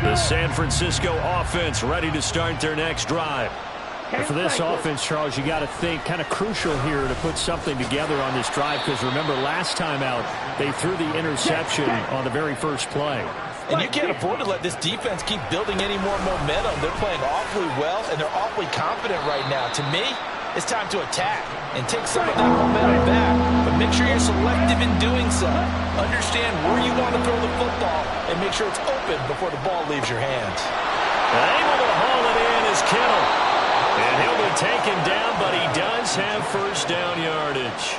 The San Francisco offense ready to start their next drive. And for this offense, Charles, you got to think kind of crucial here to put something together on this drive, because remember last time out they threw the interception on the very first play. And you can't afford to let this defense keep building any more momentum. They're playing awfully well, and they're awfully confident right now. To me, it's time to attack and take some of that momentum back. But make sure you're selective in doing so. Understand where you want to throw the football and make sure it's open before the ball leaves your hands. Able to haul it in is Kittle. And he'll be taken down, but he does have first down yardage.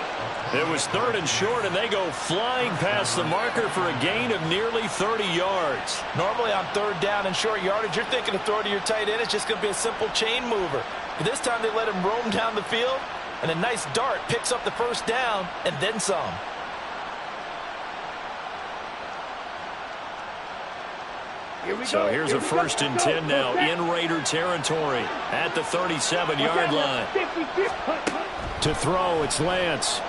It was 3rd and short, and they go flying past the marker for a gain of nearly 30 yards. Normally on 3rd down and short yardage, you're thinking to throw it to your tight end. It's just going to be a simple chain mover. But this time they let him roam down the field, and a nice dart picks up the first down and then some. So here's a 1st and 10 now in Raider territory at the 37-yard line. To throw, it's Lance.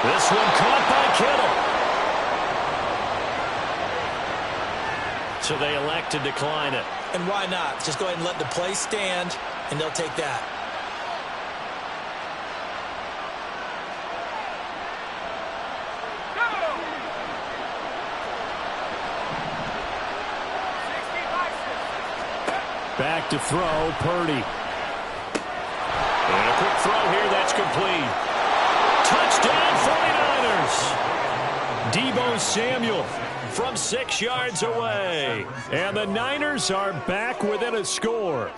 This one caught by Kittle. So they elect to decline it. And why not? Just go ahead and let the play stand, and they'll take that. Back to throw, Purdy. And a quick throw here, that's complete. Touchdown 49ers. Deebo Samuel from 6 yards away. And the Niners are back within a score.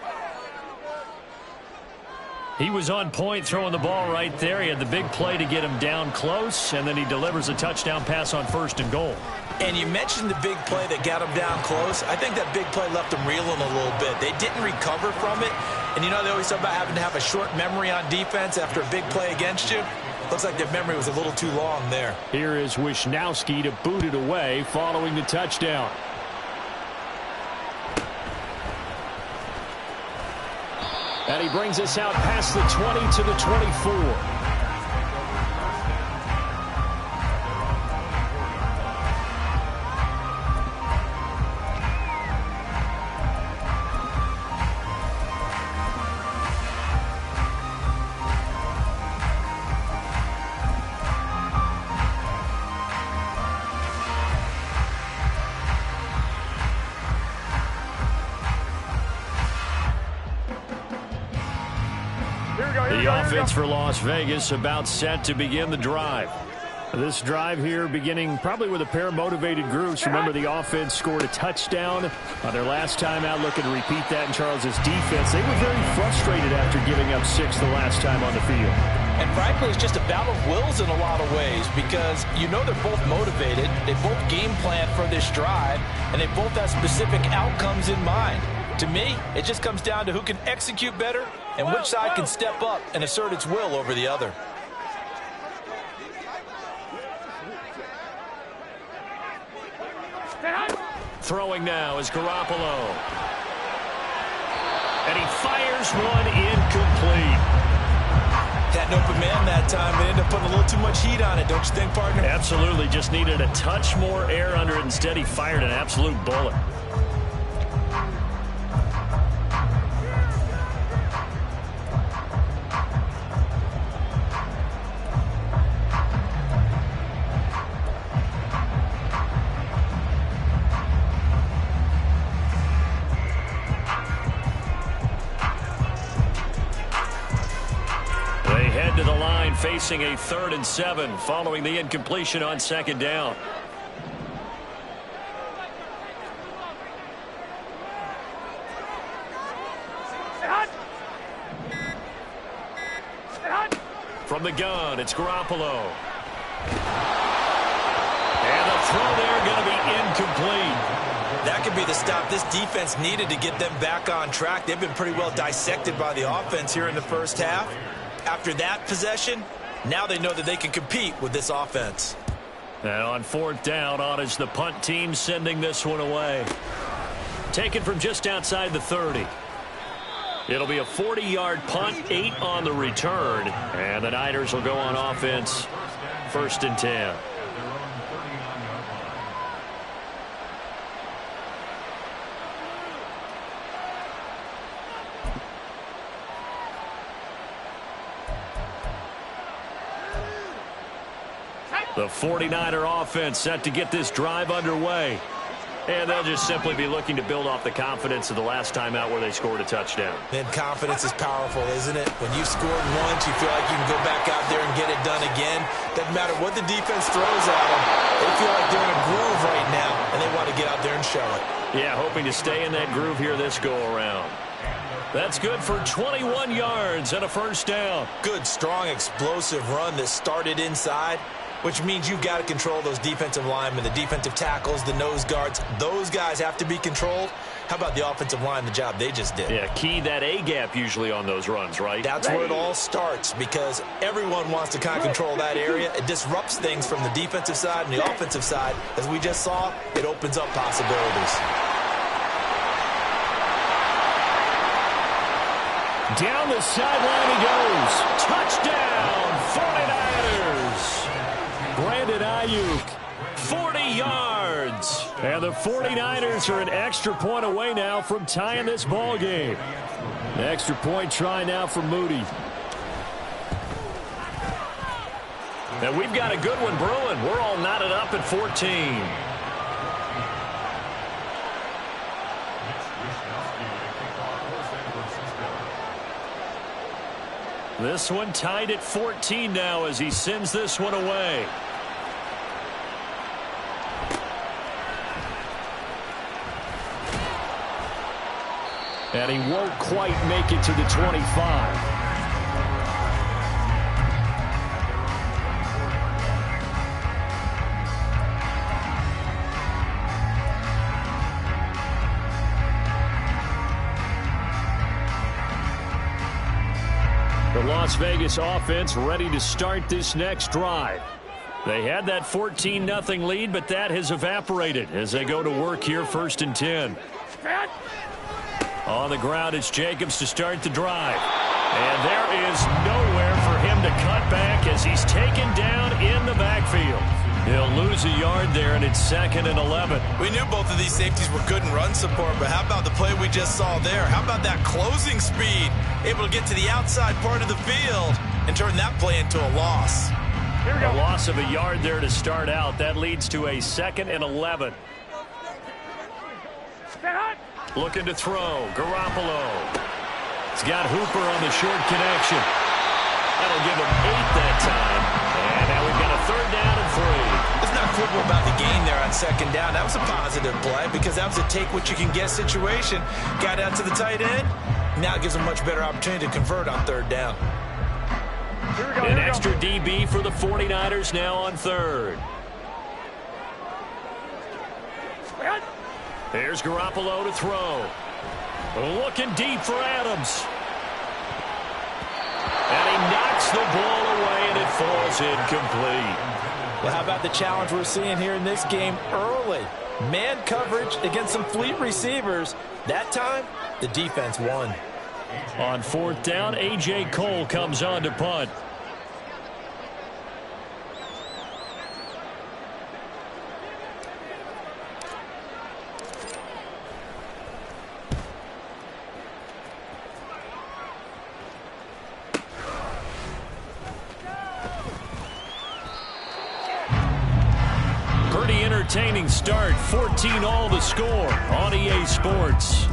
He was on point throwing the ball right there. He had the big play to get him down close, and then he delivers a touchdown pass on 1st and goal. And you mentioned the big play that got him down close. I think that big play left them reeling a little bit. They didn't recover from it. And you know they always talk about having to have a short memory on defense after a big play against you. Looks like their memory was a little too long there. Here is Wisnowski to boot it away following the touchdown. And he brings us out past the 20 to the 24. The offense for Las Vegas about set to begin the drive. This drive here beginning probably with a pair of motivated groups. Remember, the offense scored a touchdown on their last time out, looking to repeat that in Charles's defense. They were very frustrated after giving up 6 the last time on the field. And frankly, it's just a battle of wills in a lot of ways, because you know they're both motivated, they both game plan for this drive, and they both have specific outcomes in mind. To me, it just comes down to who can execute better and which side can step up and assert its will over the other. Throwing now is Garoppolo. And he fires one incomplete. Had an open man that time, but ended up putting a little too much heat on it, don't you think, partner? Absolutely, just needed a touch more air under it. Instead, he fired an absolute bullet. To the line, facing a 3rd and 7 following the incompletion on 2nd down. From the gun, it's Garoppolo. And the throw there going to be incomplete. That could be the stop this defense needed to get them back on track. They've been pretty well dissected by the offense here in the first half. After that possession, now they know that they can compete with this offense. And on 4th down, on is the punt team sending this one away. Taken from just outside the 30. It'll be a 40-yard punt, 8 on the return. And the Niners will go on offense, 1st and 10. The 49er offense set to get this drive underway. And they'll just simply be looking to build off the confidence of the last time out where they scored a touchdown. And confidence is powerful, isn't it? When you've scored once, you feel like you can go back out there and get it done again. Doesn't matter what the defense throws at them. They feel like they're in a groove right now, and they want to get out there and show it. Yeah, hoping to stay in that groove here this go-around. That's good for 21 yards and a first down. Good, strong, explosive run that started inside, which means you've got to control those defensive linemen, the defensive tackles, the nose guards. Those guys have to be controlled. How about the offensive line, the job they just did? Yeah, key that A-gap usually on those runs, right? That's where it all starts, because everyone wants to kind of control that area. It disrupts things from the defensive side and the offensive side. As we just saw, it opens up possibilities. Down the sideline he goes. Touchdown, 49ers. Brandon Ayuk, 40 yards. And the 49ers are an extra point away now from tying this ball game. An extra point try now for Moody. And we've got a good one brewing. We're all knotted up at 14. This one tied at 14 now as he sends this one away. And he won't quite make it to the 25. The Las Vegas offense ready to start this next drive. They had that 14-0 lead, but that has evaporated as they go to work here, 1st and 10. On the ground, it's Jacobs to start the drive. And there is nowhere for him to cut back as he's taken down in the backfield. He'll lose a yard there, and it's 2nd and 11. We knew both of these safeties were good in run support, but how about the play we just saw there? How about that closing speed? Able to get to the outside part of the field and turn that play into a loss. A loss of a yard there to start out. That leads to a 2nd and 11. Looking to throw. Garoppolo. He's got Hooper on the short connection. That'll give him 8 that time. And now we've got a 3rd down and 3. It's not quibble about the gain there on 2nd down. That was a positive play because that was a take-what-you-can-get situation. Got out to the tight end. Now it gives a much better opportunity to convert on 3rd down. An extra DB for the 49ers now on 3rd. There's Garoppolo to throw. Looking deep for Adams. And he knocks the ball away, and it falls incomplete. Well, how about the challenge we're seeing here in this game early? Man coverage against some fleet receivers. That time, the defense won. On 4th down, A.J. Cole comes on to punt. Pretty entertaining start. 14 all to score on EA Sports.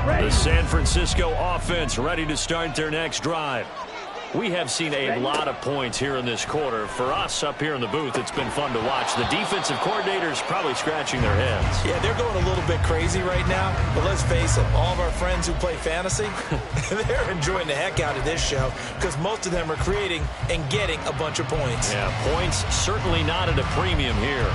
The San Francisco offense ready to start their next drive. We have seen a lot of points here in this quarter. For us up here in the booth, it's been fun to watch. The defensive coordinators probably scratching their heads. Yeah, they're going a little bit crazy right now. But let's face it, all of our friends who play fantasy, they're enjoying the heck out of this show because most of them are creating and getting a bunch of points. Yeah, points certainly not at a premium here.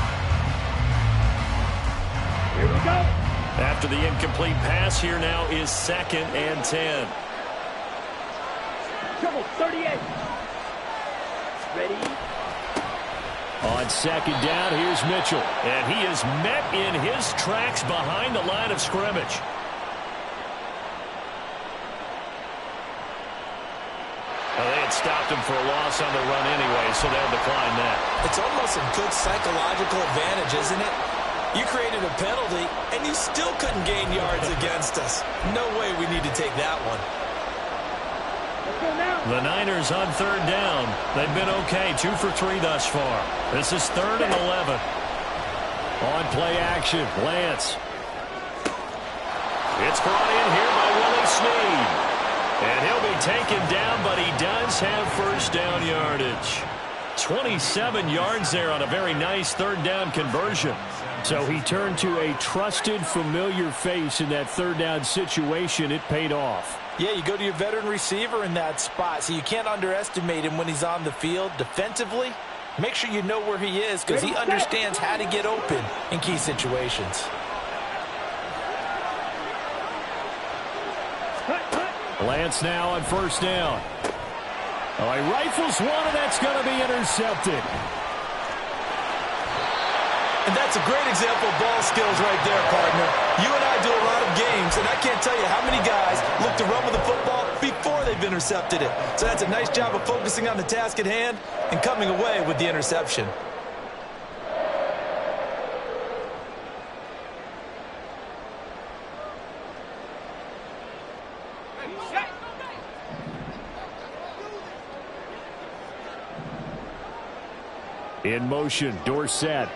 Here we go. After the incomplete pass, here now is 2nd and 10. Trouble, 38. Ready? On 2nd down, here's Mitchell. And he is met in his tracks behind the line of scrimmage. Well, they had stopped him for a loss on the run anyway, so they'll decline that. It's almost a good psychological advantage, isn't it? You created a penalty, and you still couldn't gain yards against us. No way we need to take that one. The Niners on third down. They've been okay, 2 for 3 thus far. This is 3rd and 11. On play action, Lance. It's brought in here by Willie Snead. And he'll be taken down, but he does have first down yardage. 27 yards there on a very nice third down conversion. So he turned to a trusted, familiar face in that third down situation. It paid off. Yeah, you go to your veteran receiver in that spot, so you can't underestimate him when he's on the field. Defensively, make sure you know where he is because he understands how to get open in key situations. Lance now on first down. Oh, he rifles one, and that's going to be intercepted. And that's a great example of ball skills right there, partner. You and I do a lot of games, and I can't tell you how many guys look to run with the football before they've intercepted it. So that's a nice job of focusing on the task at hand and coming away with the interception. In motion, Dorsett.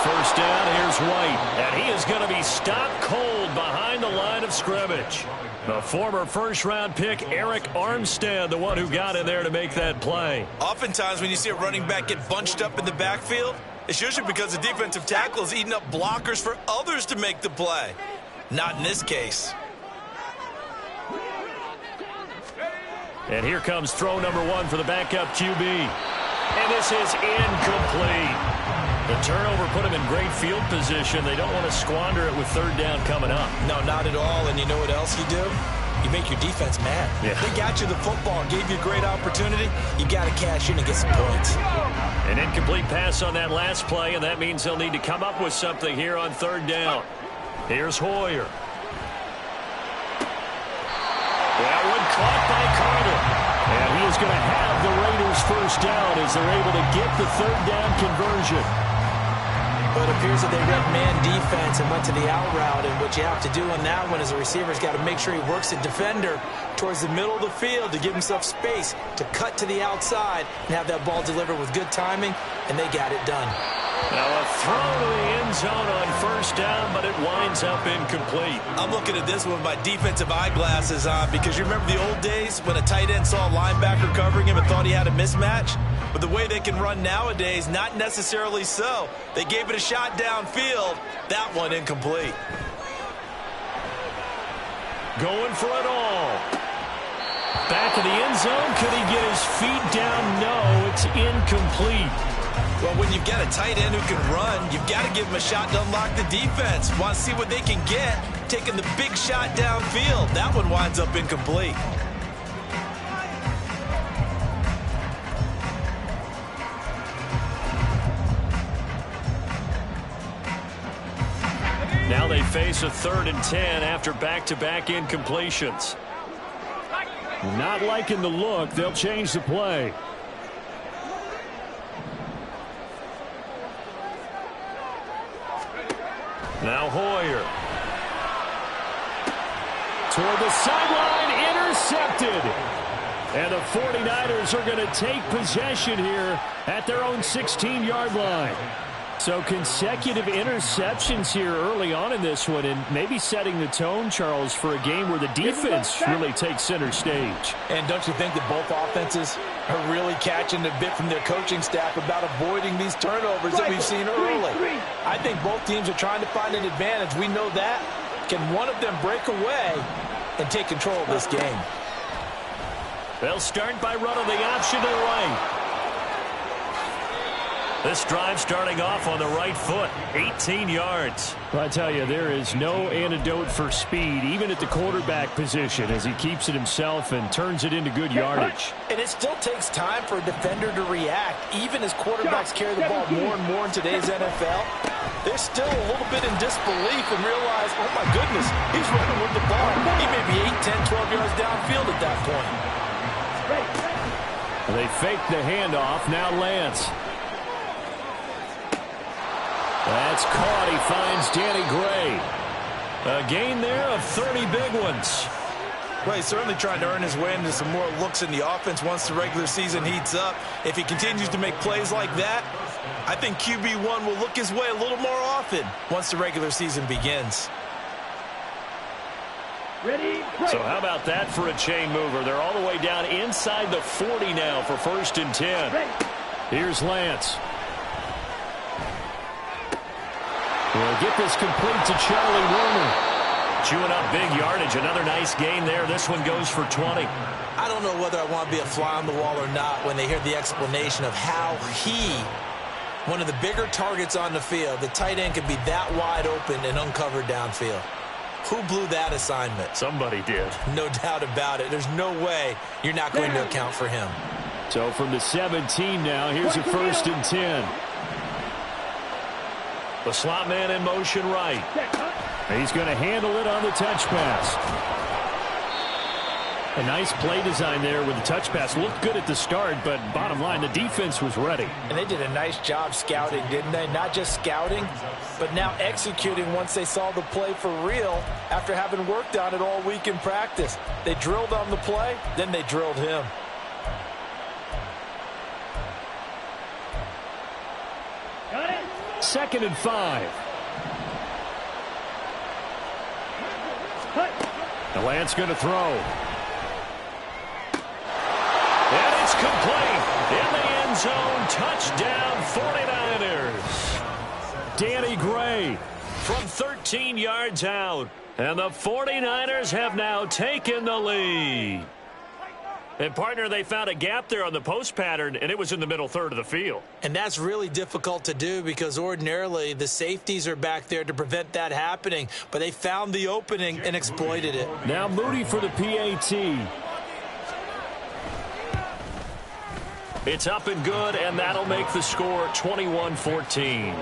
First down, here's White. And he is going to be stopped cold behind the line of scrimmage. The former first-round pick, Eric Armstead, the one who got in there to make that play. Oftentimes when you see a running back get bunched up in the backfield, it's usually because the defensive tackle is eating up blockers for others to make the play. Not in this case. And here comes throw number 1 for the backup QB. And this is incomplete. The turnover put him in great field position. They don't want to squander it with third down coming up. No, not at all. And you know what else you do? You make your defense mad. Yeah. They got you the football, gave you a great opportunity. You got to cash in and get some points. An incomplete pass on that last play, and that means they'll need to come up with something here on third down. Here's Hoyer. That one caught by Carter. And he is going to have the Raiders first down as they're able to get the third down conversion. But it appears that they read man defense and went to the out route. And what you have to do on that one is the receiver's got to make sure he works the defender towards the middle of the field to give himself space to cut to the outside and have that ball delivered with good timing, and they got it done. Now a throw to the end zone on first down, but it winds up incomplete. I'm looking at this with my defensive eyeglasses on because you remember the old days when a tight end saw a linebacker covering him and thought he had a mismatch? But the way they can run nowadays, not necessarily so. They gave it a shot downfield. That one incomplete. Going for it all. Back of the end zone. Could he get his feet down? No, it's incomplete. Well, when you've got a tight end who can run, you've got to give him a shot to unlock the defense. Want to see what they can get, taking the big shot downfield. That one winds up incomplete. Now they face a 3rd and 10 after back-to-back incompletions. Not liking the look. They'll change the play. Now Hoyer. Toward the sideline, intercepted. And the 49ers are going to take possession here at their own 16-yard line. So consecutive interceptions here early on in this one, and maybe setting the tone, Charles, for a game where the defense really takes center stage. And don't you think that both offenses are really catching a bit from their coaching staff about avoiding these turnovers that we've seen early? I think both teams are trying to find an advantage. We know that. Can one of them break away and take control of this game? They'll start by running the option to the right. This drive starting off on the right foot, 18 yards. Well, I tell you, there is no antidote for speed, even at the quarterback position, as he keeps it himself and turns it into good yardage. And it still takes time for a defender to react, even as quarterbacks carry the ball more and more in today's NFL. They're still a little bit in disbelief and realize, oh my goodness, he's running with the ball. He may be 8, 10, 12 yards downfield at that point. They fake the handoff. Now Lance. That's caught. He finds Danny Gray. A gain there of 30 big ones. Well, he's certainly trying to earn his way into some more looks in the offense once the regular season heats up. If he continues to make plays like that, I think QB1 will look his way a little more often once the regular season begins. Ready? So how about that for a chain mover? They're all the way down inside the 40 now for 1st and 10. Here's Lance. We'll get this complete to Charlie Woerner. Chewing up big yardage. Another nice gain there. This one goes for 20. I don't know whether I want to be a fly on the wall or not when they hear the explanation of how one of the bigger targets on the field, the tight end could be that wide open and uncovered downfield. Who blew that assignment? Somebody did. No doubt about it. There's no way you're not going to account for him. So from the 17 now, here's a 1st and 10. The slot man in motion right. He's going to handle it on the touch pass. A nice play design there with the touch pass. Looked good at the start, but bottom line, the defense was ready. And they did a nice job scouting, didn't they? Not just scouting, but now executing once they saw the play for real after having worked on it all week in practice. They drilled on the play, then they drilled him. Got it. 2nd and 5. The Lance going to throw. And it's complete. In the end zone. Touchdown 49ers. Danny Gray from 13 yards out. And the 49ers have now taken the lead. And, partner, they found a gap there on the post pattern, and it was in the middle third of the field. And that's really difficult to do because ordinarily the safeties are back there to prevent that happening. But they found the opening and exploited it. Now Moody for the PAT. It's up and good, and that'll make the score 21-14.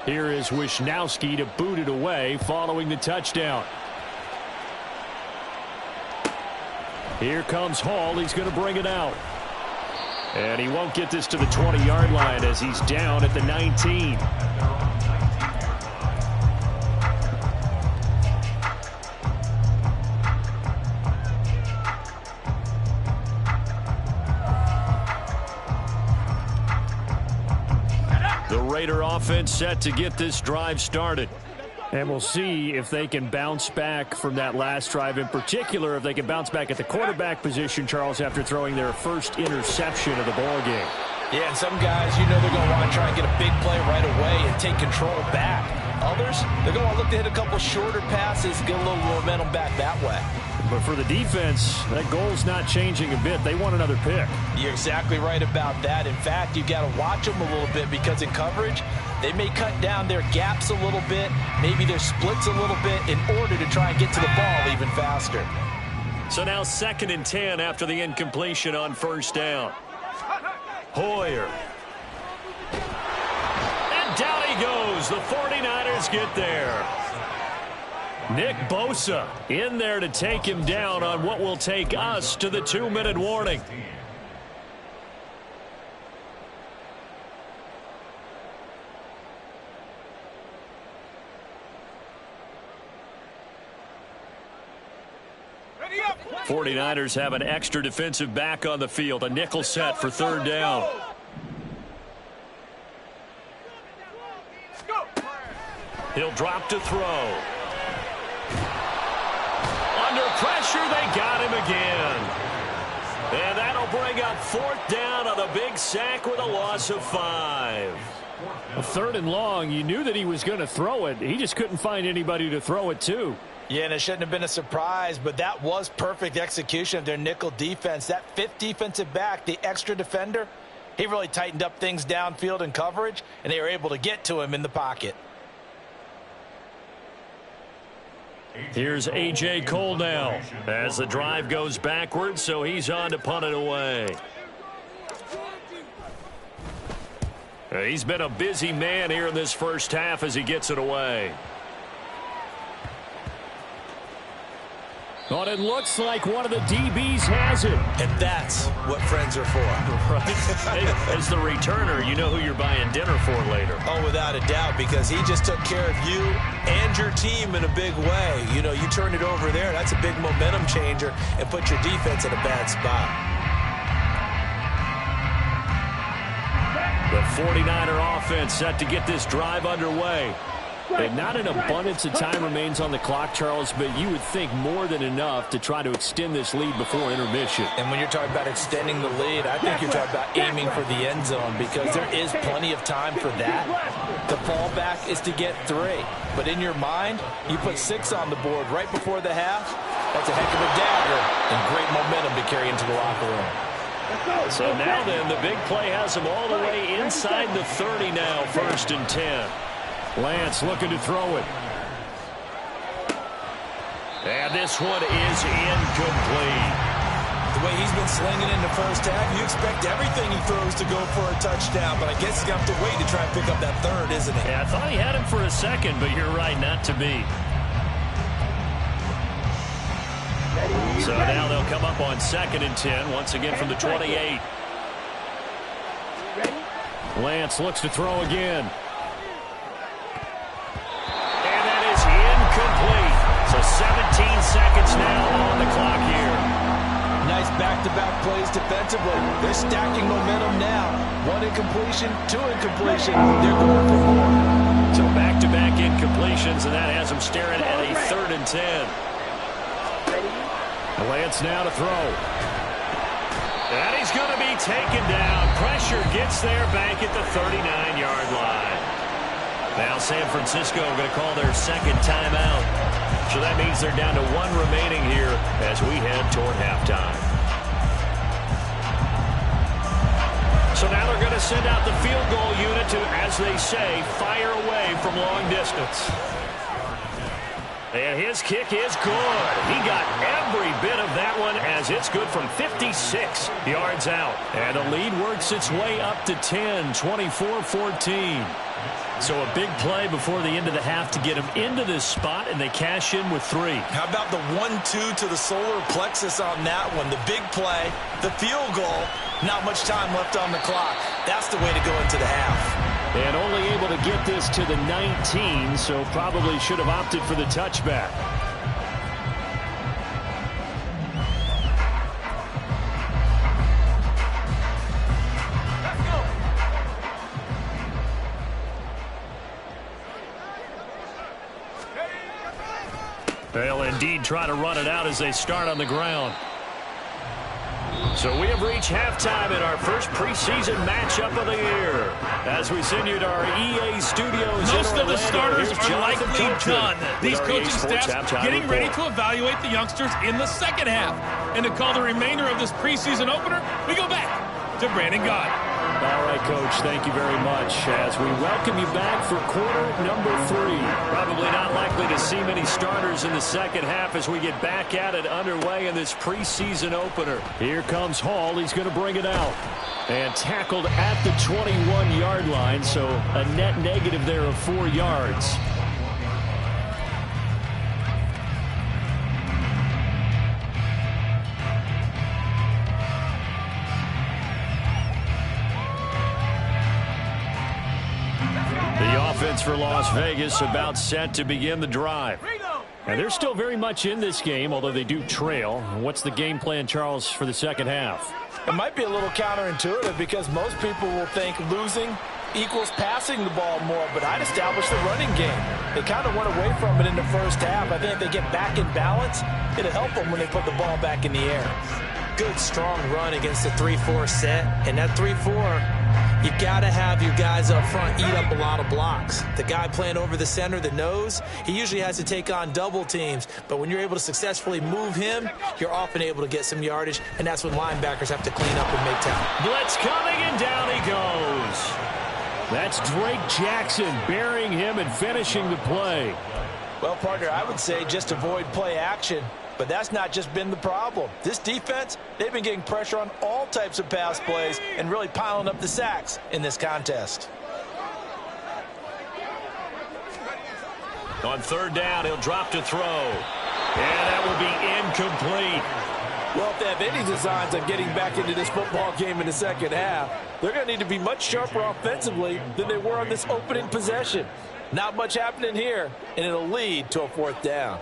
Here is Wisnowski to boot it away following the touchdown. Here comes Hall. He's going to bring it out. And he won't get this to the 20-yard line as he's down at the 19. Raider offense set to get this drive started. And we'll see if they can bounce back from that last drive, in particular if they can bounce back at the quarterback position, Charles, after throwing their first interception of the ball game. Yeah, and some guys, you know, they're going to want to try and get a big play right away and take control back. Others, they're going to look to hit a couple shorter passes, get a little momentum back that way. But for the defense, that goal's not changing a bit. They want another pick. You're exactly right about that. In fact, you've got to watch them a little bit because in coverage, they may cut down their gaps a little bit, maybe their splits a little bit in order to try and get to the ball even faster. So now 2nd and 10 after the incompletion on 1st down. Hoyer. And down he goes. The 49ers get there. Nick Bosa in there to take him down on what will take us to the 2-minute warning. Ready up. 49ers have an extra defensive back on the field. A nickel set for 3rd down. He'll drop to throw. Under pressure, they got him again. And that'll bring up 4th down on a big sack with a loss of 5. A 3rd and long, you knew that he was going to throw it. He just couldn't find anybody to throw it to. Yeah, and it shouldn't have been a surprise, but that was perfect execution of their nickel defense. That 5th defensive back, the extra defender, he really tightened up things downfield in coverage, and they were able to get to him in the pocket. Here's A.J. Cole now as the drive goes backwards, so he's on to punt it away. He's been a busy man here in this first half as he gets it away. But it looks like one of the DBs has it. And that's what friends are for. Right. As the returner, you know who you're buying dinner for later. Oh, without a doubt, because he just took care of you and your team in a big way. You know, you turned it over there. That's a big momentum changer and put your defense in a bad spot. The 49er offense set to get this drive underway. And not an abundance of time remains on the clock, Charles, but you would think more than enough to try to extend this lead before intermission. And when you're talking about extending the lead, I think you're talking about aiming for the end zone because there is plenty of time for that. The fallback is to get 3. But in your mind, you put 6 on the board right before the half. That's a heck of a dagger and great momentum to carry into the locker room. So now then, the big play has him all the way inside the 30 now, 1st and 10. Lance looking to throw it. And this one is incomplete. The way he's been slinging in the first half, you expect everything he throws to go for a touchdown, but I guess he's going to have to wait to try and pick up that 3rd, isn't he? Yeah, I thought he had him for a second, but you're right, not to be. So now they'll come up on 2nd and 10, once again from the 28. Lance looks to throw again. Complete. So 17 seconds now on the clock here. Nice back-to-back plays defensively. They're stacking momentum now. 1 incompletion, 2 incompletion. They're going for more. So back-to-back incompletions, and that has them staring at a 3rd and 10. Lance now to throw. And he's going to be taken down. Pressure gets there back at the 39-yard line. Now San Francisco going to call their 2nd timeout. So that means they're down to 1 remaining here as we head toward halftime. So now they're going to send out the field goal unit to, as they say, fire away from long distance. And his kick is good. He got every bit of that one as it's good from 56 yards out. And the lead works its way up to 10, 24-14. So a big play before the end of the half to get them into this spot, and they cash in with 3. How about the 1-2 to the solar plexus on that one? The big play, the field goal, not much time left on the clock. That's the way to go into the half. And only able to get this to the 19, so probably should have opted for the touchback. They'll indeed try to run it out as they start on the ground. So we have reached halftime in our first preseason matchup of the year. As we send you to our EA studios. Most of the starters are likely done. These coaching staffs getting ready to evaluate the youngsters in the 2nd half. And to call the remainder of this preseason opener, we go back to Brandon Gaudin. All right, Coach, thank you very much as we welcome you back for quarter number 3. Probably not likely to see many starters in the 2nd half as we get back at it underway in this preseason opener. Here comes Hall. He's going to bring it out. And tackled at the 21-yard line, so a net negative there of 4 yards. Offense for Las Vegas about set to begin the drive. And they're still very much in this game, although they do trail. What's the game plan, Charles, for the 2nd half? It might be a little counterintuitive because most people will think losing equals passing the ball more, but I'd establish the running game. They kind of went away from it in the first half. I think if they get back in balance, it'll help them when they put the ball back in the air. Good, strong run against the 3-4 set, and that 3-4, you got to have your guys up front eat up a lot of blocks. The guy playing over the center, the nose, he usually has to take on double teams. But when you're able to successfully move him, you're often able to get some yardage, and that's when linebackers have to clean up and make time. Blitz coming, and down he goes. That's Drake Jackson burying him and finishing the play. Well, partner, I would say just avoid play action. But that's not just been the problem. This defense, they've been getting pressure on all types of pass plays and really piling up the sacks in this contest. On third down, he'll drop to throw. And that will be incomplete. Well, if they have any designs on getting back into this football game in the second half, they're going to need to be much sharper offensively than they were on this opening possession. Not much happening here, and it'll lead to a fourth down.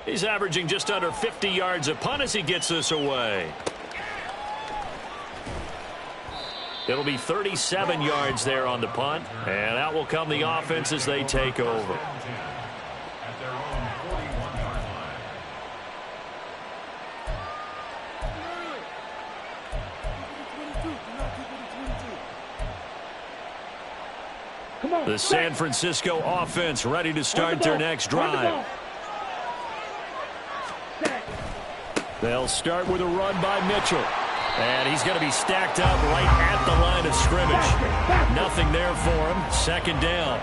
He's averaging just under 50 yards a punt as he gets this away. It'll be 37 yards there on the punt, and out will come the offense as they take over. The San Francisco offense ready to start their next drive. They'll start with a run by Mitchell. And he's going to be stacked up right at the line of scrimmage. Nothing there for him. Second down.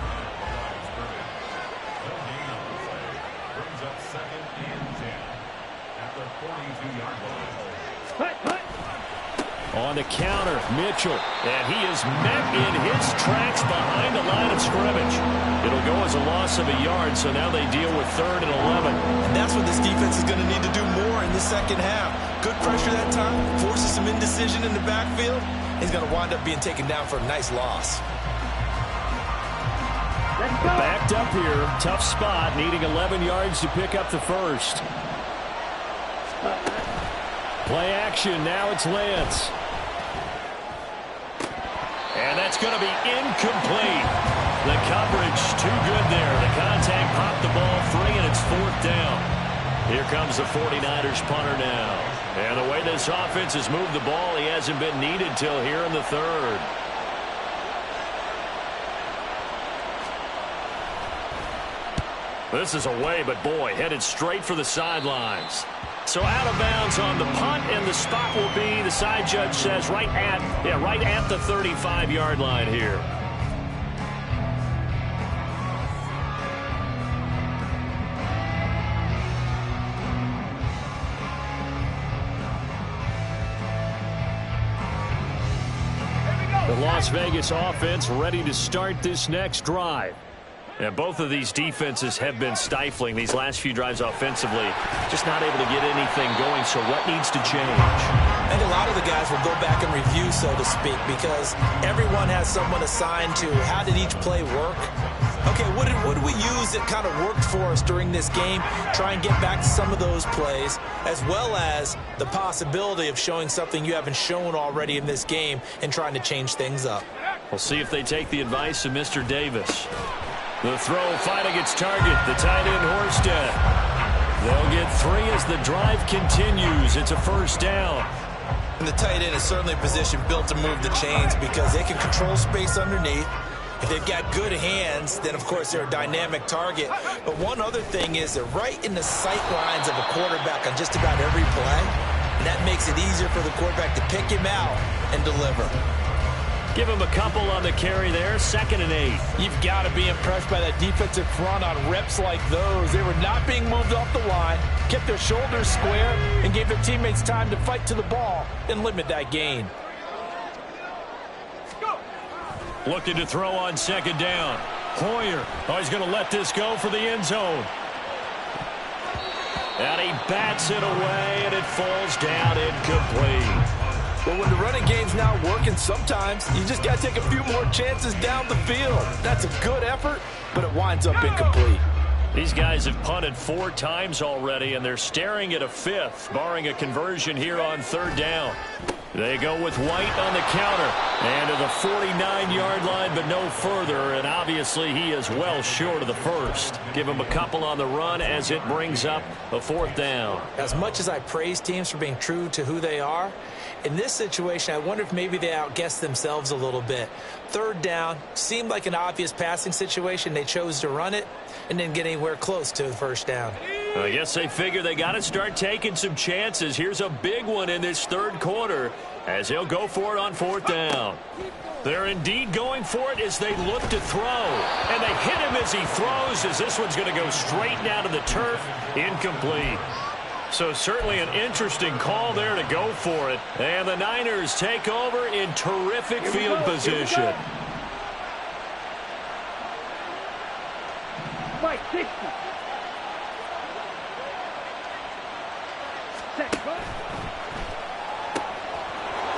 On the counter, Mitchell. And he is met in his tracks behind the line of scrimmage. It'll go as a loss of a yard, so now they deal with 3rd and 11. And that's what this defense is going to need to do more in the second half. Good pressure that time, forces some indecision in the backfield. He's going to wind up being taken down for a nice loss. Backed up here, tough spot, needing 11 yards to pick up the first. Play action, now it's Lance. And that's going to be incomplete. The coverage too good there. The contact popped the ball free, and it's 4th down. Here comes the 49ers punter now. And the way this offense has moved the ball, he hasn't been needed till here in the 3rd. This is away, but boy, headed straight for the sidelines. So out of bounds on the punt, and the spot will be, the side judge says, right at the 35-yard line here. The Las Vegas offense ready to start this next drive. And both of these defenses have been stifling these last few drives offensively. Just not able to get anything going, so what needs to change? I think a lot of the guys will go back and review, so to speak, because everyone has someone assigned to how did each play work. Okay, what did we use that kind of worked for us during this game? Try and get back to some of those plays, as well as the possibility of showing something you haven't shown already in this game and trying to change things up. We'll see if they take the advice of Mr. Davis. The throw finding its target, the tight end Horsted. They'll get 3 as the drive continues. It's a first down. And the tight end is certainly a position built to move the chains because they can control space underneath. If they've got good hands, then, of course, they're a dynamic target. But one other thing is they're right in the sight lines of a quarterback on just about every play. And that makes it easier for the quarterback to pick him out and deliver. Give him a couple on the carry there, 2nd and 8. You've got to be impressed by that defensive front on reps like those. They were not being moved off the line, kept their shoulders square, and gave their teammates time to fight to the ball and limit that gain. Looking to throw on 2nd down. Hoyer, he's going to let this go for the end zone. And he bats it away, and it falls down incomplete. Well, when the running game's not working, sometimes you just got to take a few more chances down the field. That's a good effort, but it winds up incomplete. These guys have punted 4 times already, and they're staring at a 5th, barring a conversion here on 3rd down. They go with White on the counter, and to the 49-yard line, but no further, and obviously he is well short of the first. Give him a couple on the run as it brings up a 4th down. As much as I praise teams for being true to who they are, in this situation, I wonder if maybe they outguessed themselves a little bit. 3rd down seemed like an obvious passing situation. They chose to run it and didn't get anywhere close to the first down. I guess they figure they got to start taking some chances. Here's a big one in this third quarter as he'll go for it on 4th down. They're indeed going for it as they look to throw. And they hit him as he throws, as this one's going to go straight down to the turf. Incomplete. So certainly an interesting call there to go for it. And the Niners take over in terrific field position. Right, 60.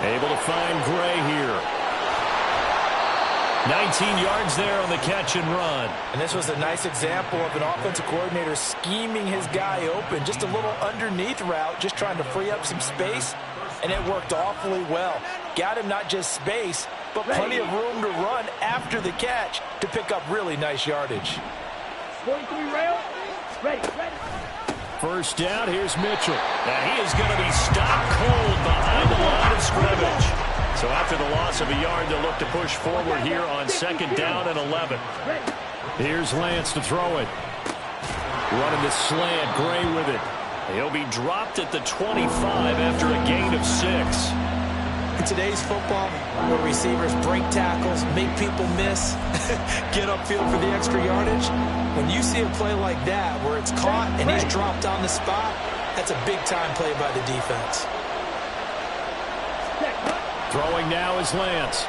Able to find Gray here. 19 yards there on the catch and run. And this was a nice example of an offensive coordinator scheming his guy open. Just a little underneath route, just trying to free up some space, and it worked awfully well. Got him not just space, but plenty of room to run after the catch to pick up really nice yardage. 43 rail. Ready. First down, here's Mitchell. And he is going to be stopped cold behind the line of scrimmage. So after the loss of a yard, they'll look to push forward here on 2nd down and 11. Here's Lance to throw it. Running the slant, Gray with it. He'll be dropped at the 25 after a gain of 6. In today's football, where receivers break tackles, make people miss, get upfield for the extra yardage, when you see a play like that where it's caught and he's dropped on the spot, that's a big-time play by the defense. Throwing now is Lance.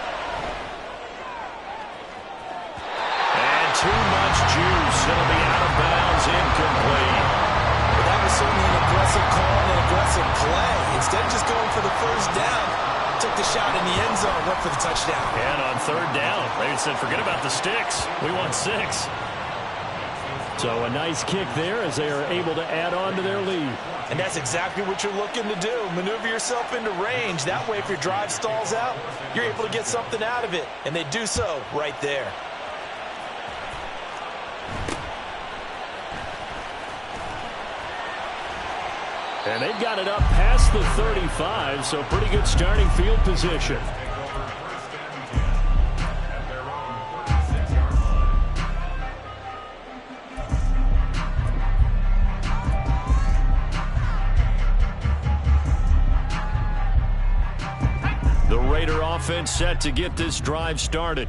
And too much juice. It'll be out of bounds, incomplete. But that was certainly an aggressive call and an aggressive play. Instead of just going for the first down, took the shot in the end zone, went for the touchdown. And on 3rd down, they said, forget about the sticks. We want 6. So a nice kick there as they are able to add on to their lead. And that's exactly what you're looking to do. Maneuver yourself into range. That way, if your drive stalls out, you're able to get something out of it. And they do so right there. And they've got it up past the 35, so pretty good starting field position. The Raider offense set to get this drive started.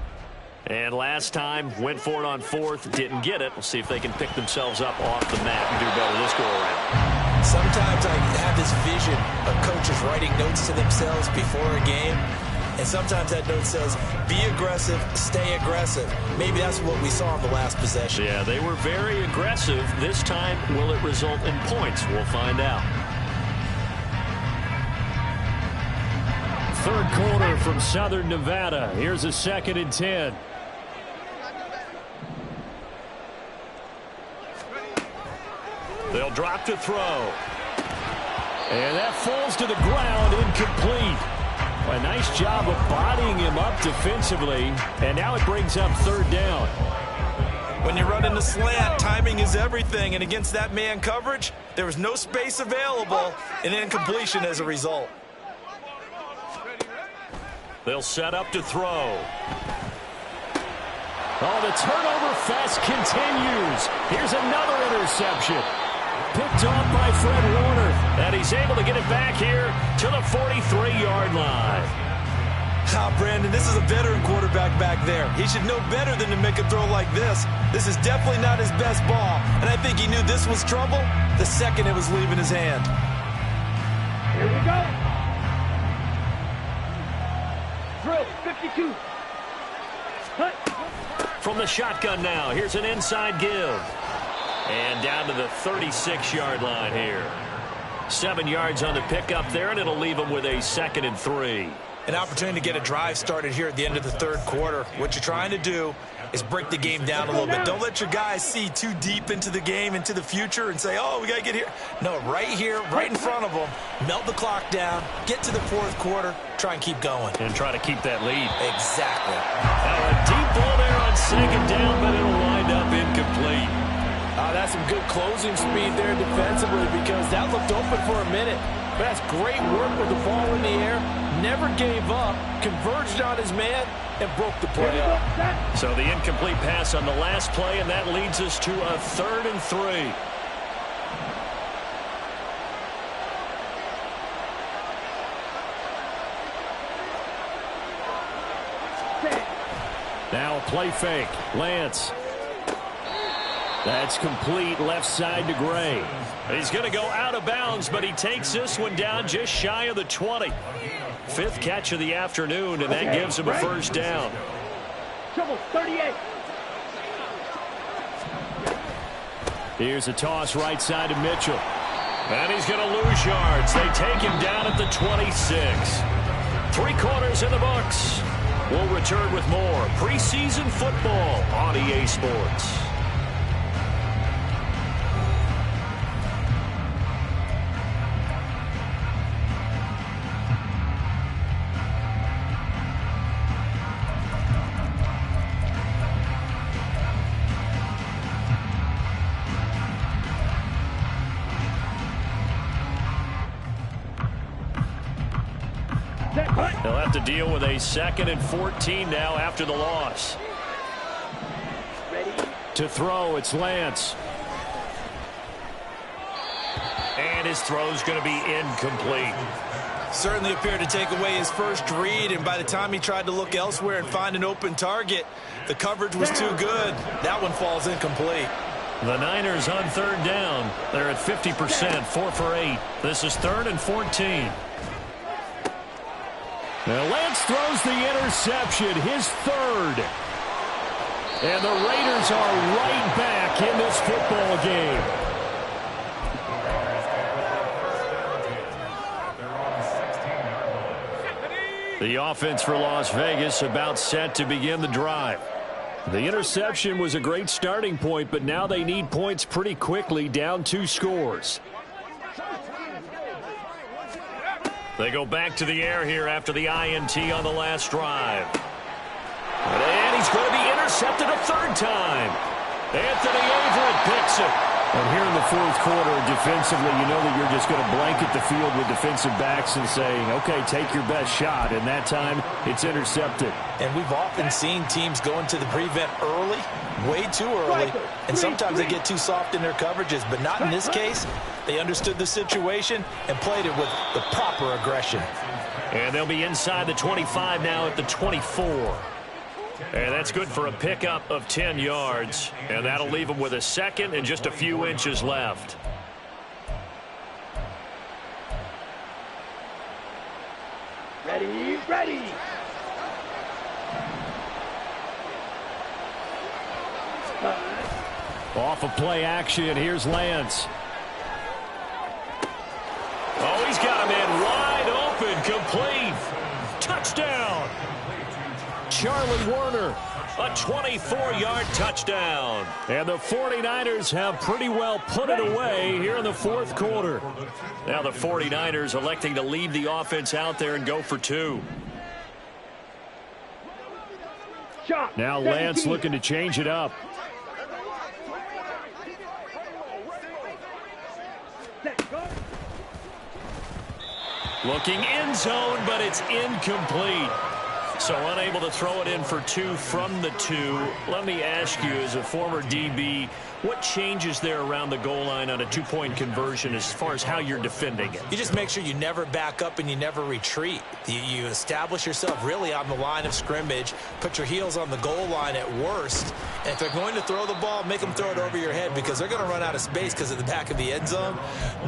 And last time, went for it on 4th, didn't get it. We'll see if they can pick themselves up off the mat and do better this go-around. Sometimes I have this vision of coaches writing notes to themselves before a game. And sometimes that note says, be aggressive, stay aggressive. Maybe that's what we saw in the last possession. Yeah, they were very aggressive. This time, will it result in points? We'll find out. 3rd quarter from Southern Nevada. Here's a 2nd and 10. They'll drop to throw. And that falls to the ground, incomplete. A nice job of bodying him up defensively. And now it brings up 3rd down. When you run in the slant, timing is everything. And against that man coverage, there was no space available, and incompletion as a result. They'll set up to throw. Oh, the turnover fest continues. Here's another interception. Picked off by Fred Warner. And he's able to get it back here to the 43-yard line. Ah, Brandon, this is a veteran quarterback back there. He should know better than to make a throw like this. This is definitely not his best ball, and I think he knew this was trouble the second it was leaving his hand. Here we go. Drill, 52. Cut. From the shotgun now, here's an inside give. And down to the 36-yard line here. 7 yards on the pickup there, and it'll leave them with a 2nd and 3. An opportunity to get a drive started here at the end of the 3rd quarter. What you're trying to do is break the game down a little bit. Don't let your guys see too deep into the game, into the future, and say, oh, we got to get here. No, right here, right in front of them, melt the clock down, get to the 4th quarter, try and keep going. And try to keep that lead. Exactly. Now a deep ball there on 2nd down, but it'll wind up incomplete. That's some good closing speed there defensively, because that looked open for a minute. But that's great work with the ball in the air. Never gave up, converged on his man, and broke the play up. So the incomplete pass on the last play, and that leads us to a 3rd and 3. Now a play fake. Lance. That's complete left side to Gray. He's going to go out of bounds, but he takes this one down just shy of the 20. Fifth catch of the afternoon, and that gives him a first down. Trouble, 38. Here's a toss right side to Mitchell. And he's going to lose yards. They take him down at the 26. 3 quarters in the books. We'll return with more preseason football on EA Sports. They'll have to deal with a 2nd and 14 now after the loss. To throw, it's Lance. And his throw's going to be incomplete. Certainly appeared to take away his first read, and by the time he tried to look elsewhere and find an open target, the coverage was too good. That one falls incomplete. The Niners on 3rd down. They're at 50%, 4 for 8. This is 3rd and 14. Now Lance throws the interception, his 3rd. And the Raiders are right back in this football game. The offense for Las Vegas about set to begin the drive. The interception was a great starting point, but now they need points pretty quickly, down 2 scores. They go back to the air here after the INT on the last drive. And he's going to be intercepted a 3rd time. Anthony Averett picks it. And here in the 4th quarter, defensively, you know that you're just going to blanket the field with defensive backs and saying, okay, take your best shot. And that time, it's intercepted. And we've often seen teams go into the prevent early, way too early, and sometimes they get too soft in their coverages. But not in this case. They understood the situation and played it with the proper aggression. And they'll be inside the 25 now at the 24. And that's good for a pickup of 10 yards. And that'll leave them with a 2nd and just a few inches left. Ready, ready. Off of play action, here's Lance. Oh, he's got a man wide open, complete. Touchdown. Charlie Warner. A 24-yard touchdown. And the 49ers have pretty well put it away here in the 4th quarter. Now the 49ers electing to leave the offense out there and go for 2. Now Lance looking to change it up. Looking end zone, but it's incomplete. So unable to throw it in for 2 from the 2. Let me ask you, as a former DB, what changes there around the goal line on a 2-point conversion as far as how you're defending it? You just make sure you never back up and you never retreat. You establish yourself really on the line of scrimmage, put your heels on the goal line at worst. And if they're going to throw the ball, make them throw it over your head because they're going to run out of space because of the back of the end zone.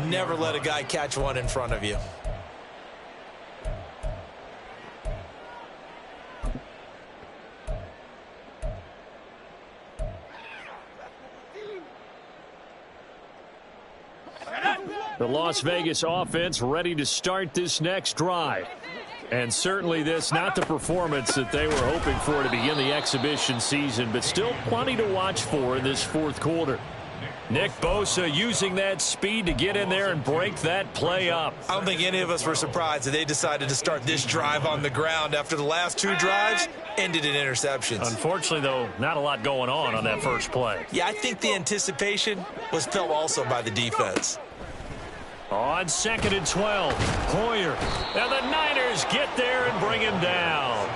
Never let a guy catch one in front of you. The Las Vegas offense ready to start this next drive. And certainly this not the performance that they were hoping for to begin the exhibition season, but still plenty to watch for in this 4th quarter. Nick Bosa using that speed to get in there and break that play up. I don't think any of us were surprised that they decided to start this drive on the ground after the last 2 drives ended in interceptions. Unfortunately, though, not a lot going on that first play. Yeah, I think the anticipation was felt also by the defense. On 2nd and 12, Hoyer. And the Niners get there and bring him down.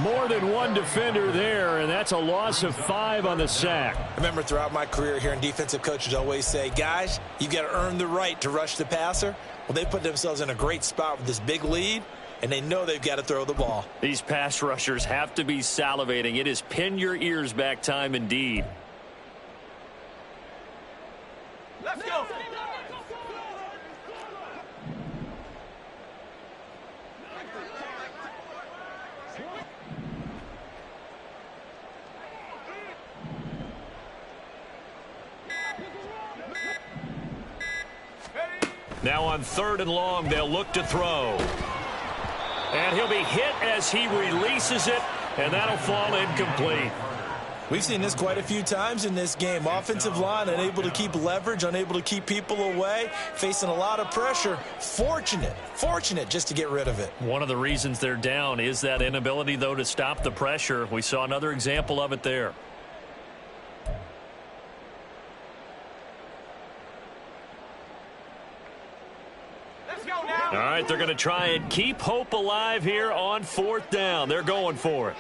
More than one defender there, and that's a loss of 5 on the sack. I remember throughout my career here in defensive coaches always say, guys, you've got to earn the right to rush the passer. Well, they put themselves in a great spot with this big lead, and they know they've got to throw the ball. These pass rushers have to be salivating. It is pin your ears back time indeed. Let's go. Now on 3rd and long, they'll look to throw. And he'll be hit as he releases it, and that'll fall incomplete. We've seen this quite a few times in this game. Offensive line unable to keep leverage, unable to keep people away, facing a lot of pressure. Fortunate just to get rid of it. One of the reasons they're down is that inability, though, to stop the pressure. We saw another example of it there. All right, they're going to try and keep hope alive here on 4th down. They're going for it.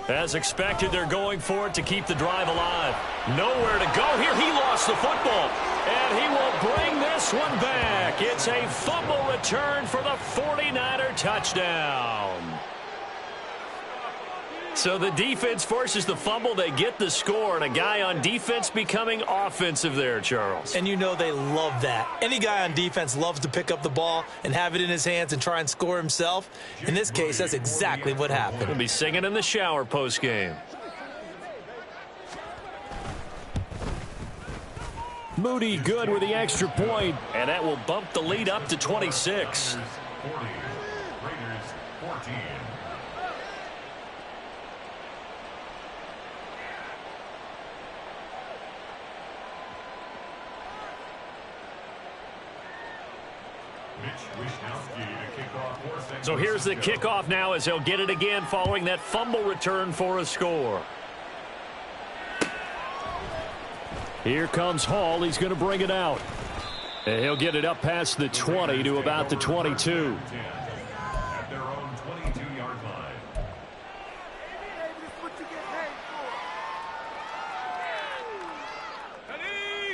As expected, they're going for it to keep the drive alive. Nowhere to go here. He lost the football, and he will bring this one back. It's a fumble return for the 49er touchdown. So the defense forces the fumble. They get the score, and a guy on defense becoming offensive there, Charles. And you know they love that. Any guy on defense loves to pick up the ball and have it in his hands and try and score himself. In this case, that's exactly what happened. He'll be singing in the shower post-game. Moody good with the extra point, and that will bump the lead up to 26. Raiders 14. So here's the kickoff now as he'll get it again following that fumble return for a score. Here comes Hall. He's going to bring it out. And he'll get it up past the 20 to about the 22. At their own 22-yard line.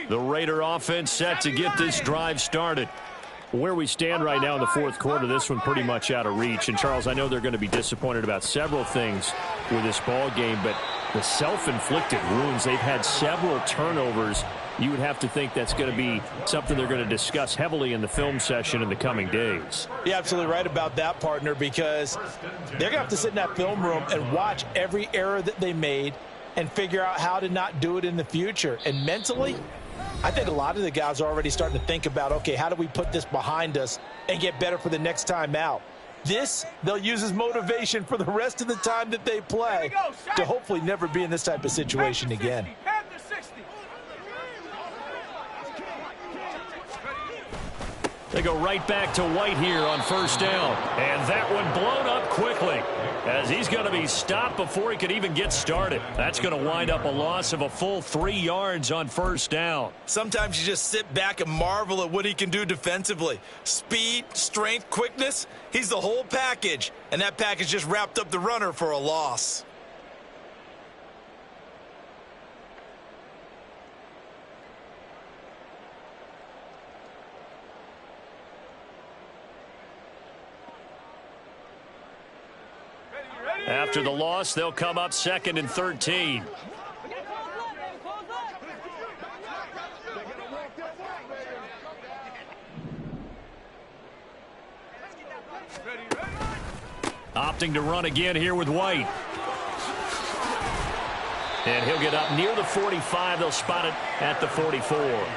The Raider offense set to get this drive started. Where we stand right now in the 4th quarter, this one pretty much out of reach. And, Charles, I know they're going to be disappointed about several things with this ball game, but the self-inflicted wounds, they've had several turnovers. You would have to think that's going to be something they're going to discuss heavily in the film session in the coming days. You're absolutely right about that, partner, because they're going to have to sit in that film room and watch every error that they made and figure out how to not do it in the future. And mentally, I think a lot of the guys are already starting to think about, okay, how do we put this behind us and get better for the next time out? This, they'll use as motivation for the rest of the time that they play to hopefully never be in this type of situation again. They go right back to White here on 1st down. And that one blown up quickly as he's going to be stopped before he could even get started. That's going to wind up a loss of a full 3 yards on 1st down. Sometimes you just sit back and marvel at what he can do defensively. Speed, strength, quickness, he's the whole package. And that package just wrapped up the runner for a loss. After the loss, they'll come up 2nd and 13. Opting to run again here with White. And he'll get up near the 45. They'll spot it at the 44.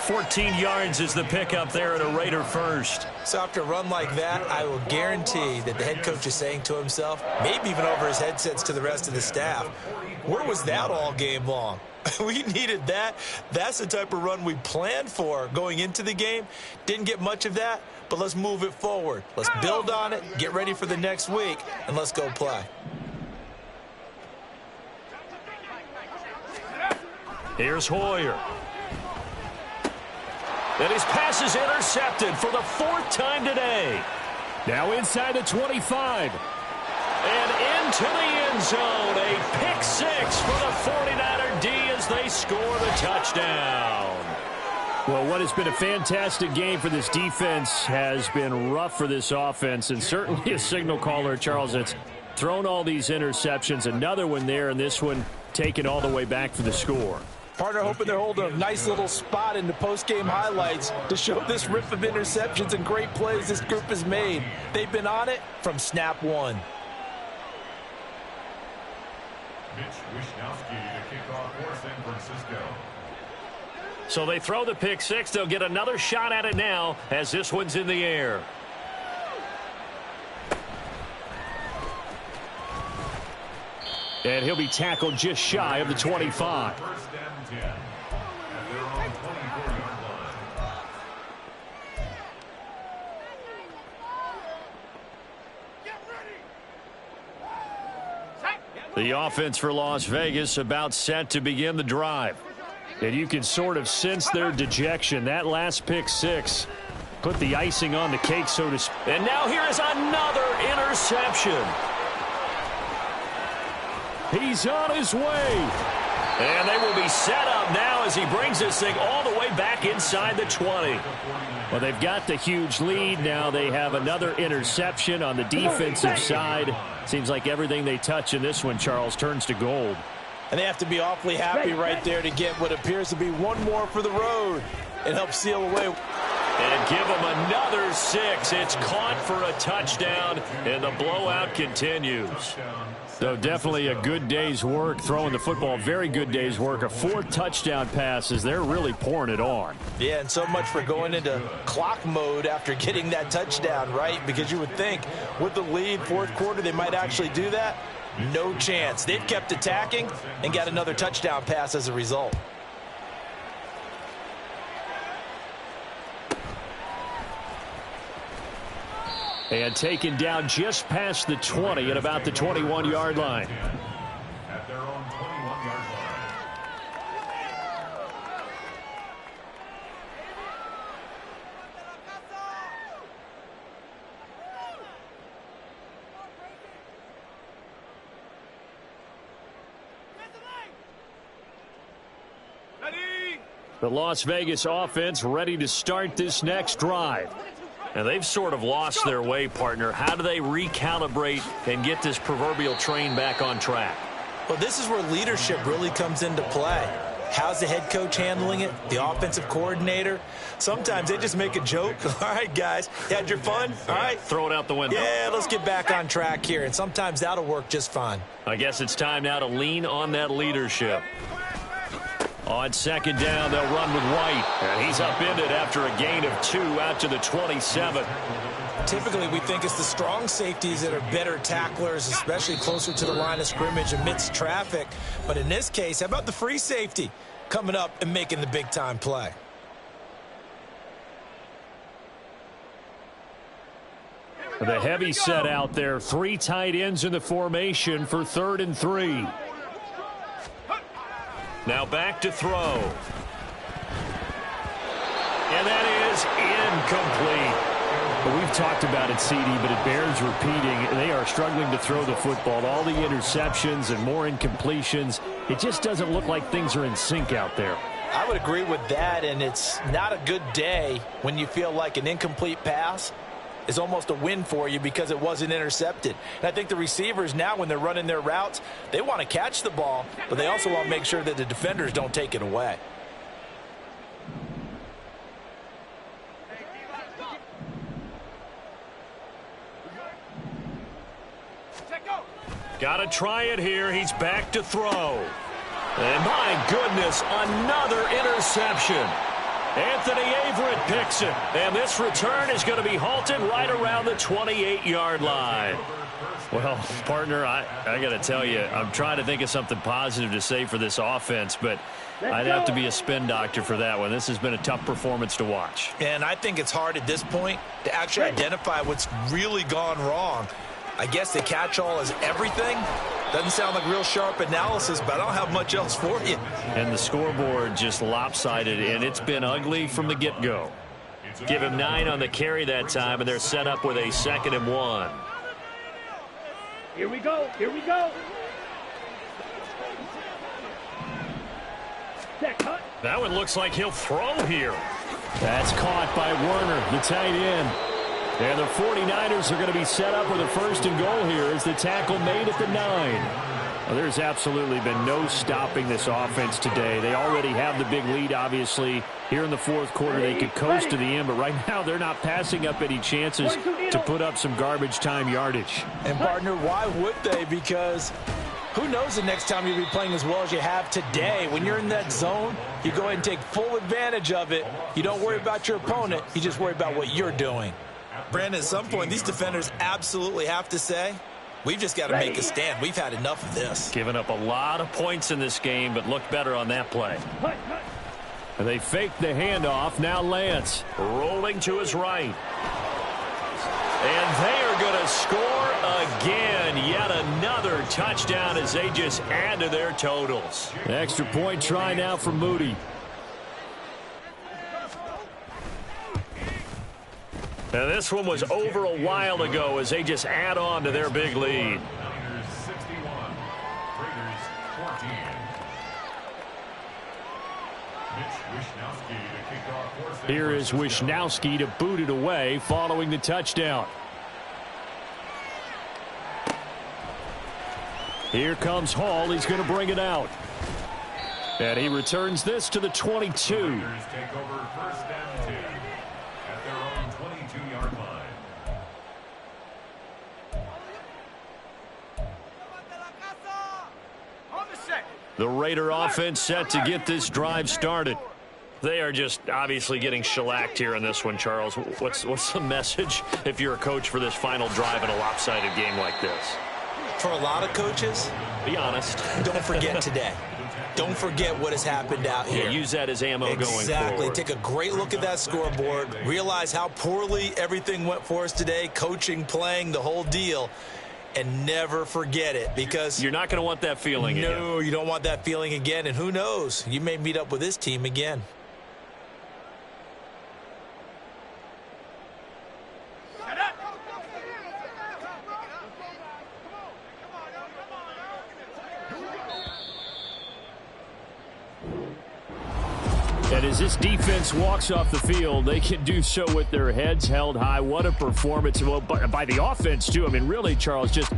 14 yards is the pickup there at a Raider first. So after a run like that, I will guarantee that the head coach is saying to himself, maybe even over his headsets to the rest of the staff, where was that all game long? We needed that. That's the type of run we planned for going into the game. Didn't get much of that, but let's move it forward. Let's build on it, get ready for the next week, and let's go play. Here's Hoyer. And his pass is intercepted for the 4th time today. Now inside the 25. And into the end zone. A pick 6 for the 49er D as they score the touchdown. Well, what has been a fantastic game for this defense has been rough for this offense, and certainly a signal caller, Charles, that's thrown all these interceptions. Another one there, and this one taken all the way back for the score. Partner hoping they're holding a nice little spot in the post-game highlights to show this riff of interceptions and great plays this group has made. They've been on it from snap one. Mitch Wishnowsky to kick off for San Francisco. So they throw the pick six. They'll get another shot at it now as this one's in the air. And he'll be tackled just shy of the 25. First and 10 at their own 24-yard line. The offense for Las Vegas about set to begin the drive. And you can sort of sense their dejection. That last pick six put the icing on the cake, so to speak. And now here is another interception. He's on his way. And they will be set up now as he brings this thing all the way back inside the 20. Well, they've got the huge lead. Now they have another interception on the defensive side. Seems like everything they touch in this one, Charles, turns to gold. And they have to be awfully happy right there to get what appears to be one more for the road and help seal away. And give them another 6. It's caught for a touchdown, and the blowout continues. So definitely a good day's work throwing the football. Very good day's work. A 4 touchdown passes. They're really pouring it on. Yeah, and so much for going into clock mode after getting that touchdown, right? Because you would think with the lead, fourth quarter, they might actually do that. No chance. They've kept attacking and got another touchdown pass as a result. And taken down just past the 20 at about the 21-yard line. At their own 21-yard line. The Las Vegas offense ready to start this next drive. And they've sort of lost their way, partner. How do they recalibrate and get this proverbial train back on track? Well, this is where leadership really comes into play. How's the head coach handling it? The offensive coordinator? Sometimes they just make a joke. All right, guys, you had your fun? All right. Throw it out the window. Yeah, let's get back on track here. And sometimes that'll work just fine. I guess it's time now to lean on that leadership. On second down, they'll run with White. And he's upended after a gain of 2 out to the 27. Typically, we think it's the strong safeties that are better tacklers, especially closer to the line of scrimmage amidst traffic. But in this case, how about the free safety coming up and making the big-time play? The heavy set out there. 3 tight ends in the formation for 3rd and 3. Now back to throw. And that is incomplete. Well, we've talked about it, CD, but it bears repeating. They are struggling to throw the football. All the interceptions and more incompletions. It just doesn't look like things are in sync out there. I would agree with that, and it's not a good day when you feel like an incomplete pass is almost a win for you because it wasn't intercepted. And I think the receivers now, when they're running their routes, they want to catch the ball, but they also want to make sure that the defenders don't take it away. Got to try it here. He's back to throw. And my goodness, another interception. Anthony Averett picks it. And this return is going to be halted right around the 28-yard line. Well, partner, I got to tell you, I'm trying to think of something positive to say for this offense, but I'd have to be a spin doctor for that one. This has been a tough performance to watch. And I think it's hard at this point to actually identify what's really gone wrong. I guess the catch-all is everything. Doesn't sound like real sharp analysis, but I don't have much else for you. And the scoreboard just lopsided, and it's been ugly from the get-go. Give him 9 on the carry that time, and they're set up with a 2nd and 1. Here we go. Here we go. That one looks like he'll throw here. That's caught by Werner, the tight end. And the 49ers are going to be set up with a first and goal here as the tackle made at the 9. Well, there's absolutely been no stopping this offense today. They already have the big lead, obviously. Here in the fourth quarter, they could coast to the end, but right now they're not passing up any chances to put up some garbage time yardage. And, partner, why would they? Because who knows the next time you'll be playing as well as you have today. When you're in that zone, you go ahead and take full advantage of it. You don't worry about your opponent. You just worry about what you're doing. Brandon, at some point, these defenders absolutely have to say, we've just got to make a stand. We've had enough of this. Giving up a lot of points in this game, but looked better on that play. And they faked the handoff. Now Lance rolling to his right. And they are going to score again. Yet another touchdown as they just add to their totals. Extra point try now for Moody. And this one was over a while ago as they just add on to their big lead. Here is Wishnowsky to boot it away following the touchdown. Here comes Hall. He's going to bring it out. And he returns this to the 22. Take over first down 2 at their own 22-yard line. The Raider offense set to get this drive started. They are just obviously getting shellacked here in this one, Charles. What's the message if you're a coach for this final drive in a lopsided game like this? For a lot of coaches, be honest. Don't forget today. Don't forget what has happened out here. Yeah, use that as ammo going forward. Exactly. Take a great look at that scoreboard. Realize how poorly everything went for us today. Coaching, playing, the whole deal. And never forget it, because you're not going to want that feeling again. No, you don't want that feeling again. And who knows? You may meet up with this team again. And as this defense walks off the field, they can do so with their heads held high. What a performance by the offense, too. I mean, really, Charles, just